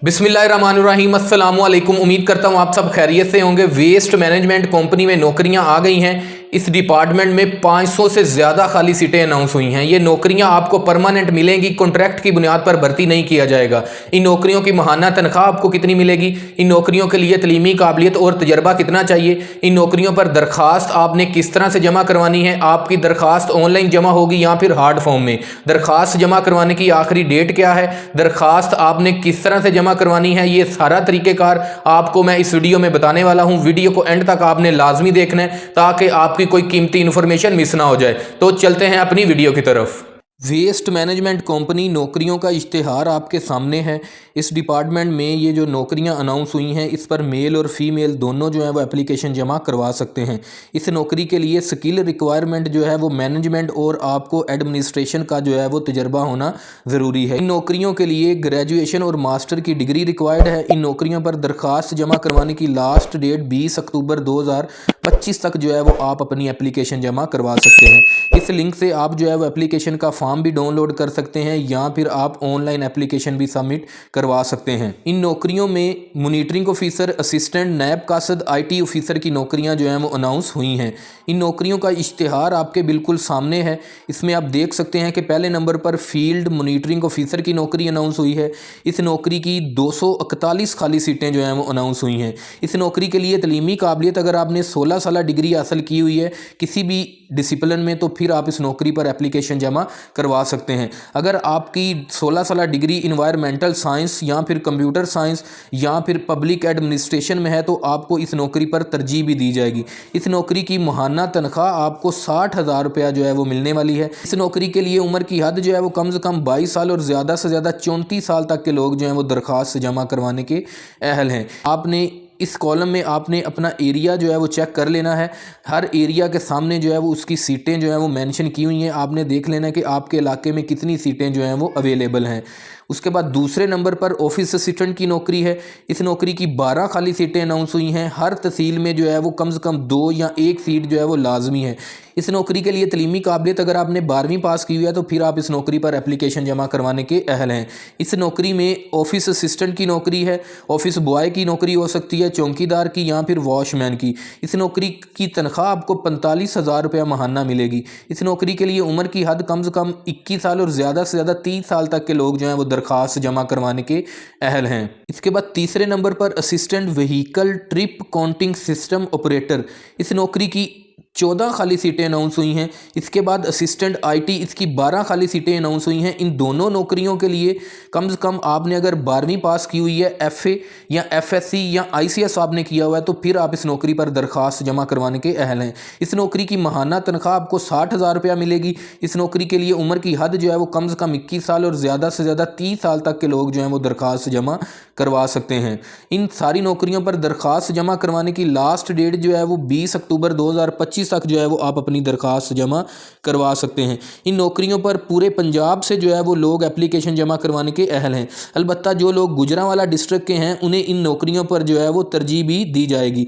बिस्मिल्लाहिर्रहमानिर्रहीम अस्सलामु अलैकुम। उम्मीद करता हूँ आप सब खैरियत से होंगे। वेस्ट मैनेजमेंट कंपनी में नौकरियां आ गई हैं। इस डिपार्टमेंट में 500 से ज़्यादा खाली सीटें अनाउंस हुई हैं। ये नौकरियां आपको परमानेंट मिलेंगी, कॉन्ट्रैक्ट की बुनियाद पर भर्ती नहीं किया जाएगा। इन नौकरियों की माहाना तनख्वाह आपको कितनी मिलेगी, इन नौकरियों के लिए तलीमी काबिलियत और तजर्बा कितना चाहिए, इन नौकरियों पर दरखास्त आपने किस तरह से जमा करवानी है। आपकी दरखास्त ऑनलाइन जमा होगी या फिर हार्ड फॉर्म में। दरखास्त जमा करवाने की आखिरी डेट क्या है, दरखास्त आपने किस तरह से जमा करवानी है, ये सारा तरीक़ेकार आपको मैं इस वीडियो में बताने वाला हूं। वीडियो को एंड तक आपने लाजमी देखना है ताकि आपकी कोई कीमती इन्फॉर्मेशन मिस ना हो जाए। तो चलते हैं अपनी वीडियो की तरफ। वेस्ट मैनेजमेंट कंपनी नौकरियों का इश्तिहार आपके सामने है। इस डिपार्टमेंट में ये जो नौकरियां अनाउंस हुई हैं, इस पर मेल और फीमेल दोनों जो है वो एप्लीकेशन जमा करवा सकते हैं। इस नौकरी के लिए स्किल रिक्वायरमेंट जो है वो मैनेजमेंट और आपको एडमिनिस्ट्रेशन का जो है वो तजर्बा होना ज़रूरी है। इन नौकरियों के लिए ग्रेजुएशन और मास्टर की डिग्री रिक्वायर्ड है। इन नौकरियों पर दरख्वास्त जमा करवाने की लास्ट डेट 20 अक्टूबर 2025 तक जो है वो आप अपनी एप्लीकेशन जमा करवा सकते हैं। इस लिंक से आप जो है वो एप्लीकेशन का फॉर्म भी डाउनलोड कर सकते हैं या फिर आप ऑनलाइन एप्लीकेशन भी सबमिट करवा सकते हैं। इन नौकरियों में मॉनिटरिंग ऑफिसर, असिस्टेंट, नायब कासद, IT ऑफिसर की नौकरियां जो हैं वो अनाउंस हुई हैं। इन नौकरियों का इश्तिहार आपके बिल्कुल सामने है। इसमें आप देख सकते हैं कि पहले नंबर पर फील्ड मॉनिटरिंग ऑफिसर की नौकरी अनाउंस हुई है। इस नौकरी की 241 खाली सीटें जो हैं वो अनाउंस हुई हैं। इस नौकरी के लिए तलीमी काबिलियत अगर आपने 16 साल डिग्री हासिल की हुई है किसी भी डिसिप्लिन में, तो फिर आप इस नौकरी पर एप्लीकेशन जमा करवा सकते हैं। अगर आपकी 16 साल डिग्री इन्वायरमेंटल साइंस या फिर कंप्यूटर साइंस या फिर पब्लिक एडमिनिस्ट्रेशन में है तो आपको इस नौकरी पर तरजीह भी दी जाएगी। इस नौकरी की माहाना तनख्वाह आपको 60,000 रुपया जो है वो मिलने वाली है। इस नौकरी के लिए उम्र की हद जो है वो कम से कम 22 साल और ज़्यादा से ज़्यादा 34 साल तक के लोग जो हैं वो दरख्वास्त जमा करवाने के अहल हैं। आपने इस कॉलम में आपने अपना एरिया जो है वो चेक कर लेना है। हर एरिया के सामने जो है वो उसकी सीटें जो है वो मेंशन की हुई हैं। आपने देख लेना है कि आपके इलाके में कितनी सीटें जो हैं वो अवेलेबल हैं। उसके बाद दूसरे नंबर पर ऑफिस असिस्टेंट की नौकरी है। इस नौकरी की 12 खाली सीटें अनाउंस हुई हैं। हर तहसील में जो है वो कम से कम 2 या 1 सीट जो है वो लाजमी है। इस नौकरी के लिए तलीमी काबिलियत अगर आपने 12वीं पास की हुई है तो फिर आप इस नौकरी पर एप्लीकेशन जमा करवाने के अहल हैं। इस नौकरी में ऑफिस असिस्टेंट की नौकरी है, ऑफिस बॉय की नौकरी हो सकती है, चौकीदार की या फिर वॉशमैन की। इस नौकरी की तनख्वाह आपको 45,000 रुपया माहाना मिलेगी। इस नौकरी के लिए उम्र की हद कम से कम 21 साल और ज़्यादा से ज़्यादा 30 साल तक के लोग जो हैं वो दरख्वास्त जमा करवाने के अहल हैं। इसके बाद तीसरे नंबर पर assistant vehicle trip counting system operator, इस नौकरी की 14 खाली सीटें अनाउंस हुई हैं। इसके बाद असिस्टेंट IT, इसकी 12 खाली सीटें अनाउंस हुई हैं। इन दोनों नौकरियों के लिए कम से कम आपने अगर 12वीं पास की हुई है, FA या FSC या ICS आपने किया हुआ है तो फिर आप इस नौकरी पर दरख्वास्त जमा करवाने के अहल हैं। इस नौकरी की माहाना तनख्वाह आपको 60,000 रुपया मिलेगी। इस नौकरी के लिए उम्र की हद जो है वो कम से कम 21 साल और ज़्यादा से ज़्यादा 30 साल तक के लोग जो हैं वो दरख्वास्त जमा करवा सकते हैं। इन सारी नौकरियों पर दरख्वास्त जमा करवाने की लास्ट डेट जो है वो 20 अक्टूबर 2025 तक जो है वो आप अपनी दरख्वास्त जमा करवा सकते हैं। इन नौकरियों पर पूरे पंजाब से जो है वो लोग एप्लीकेशन जमा करवाने के अहल हैं। अलबत्ता जो लोग गुजरांवाला डिस्ट्रिक्ट के हैं उन्हें इन नौकरियों पर जो है वो तरजीह भी दी जाएगी।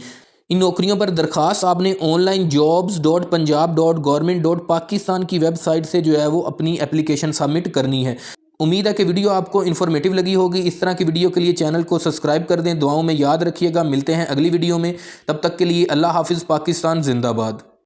इन नौकरियों पर दरख्वास्त आपने ऑनलाइन jobs.punjab.government.pakistan की वेबसाइट से जो है वो अपनी एप्लीकेशन सबमिट करनी है। उम्मीद है कि वीडियो आपको इन्फॉर्मेटिव लगी होगी। इस तरह की वीडियो के लिए चैनल को सब्सक्राइब कर दें। दुआओं में याद रखिएगा। मिलते हैं अगली वीडियो में, तब तक के लिए अल्लाह हाफिज़। पाकिस्तान जिंदाबाद।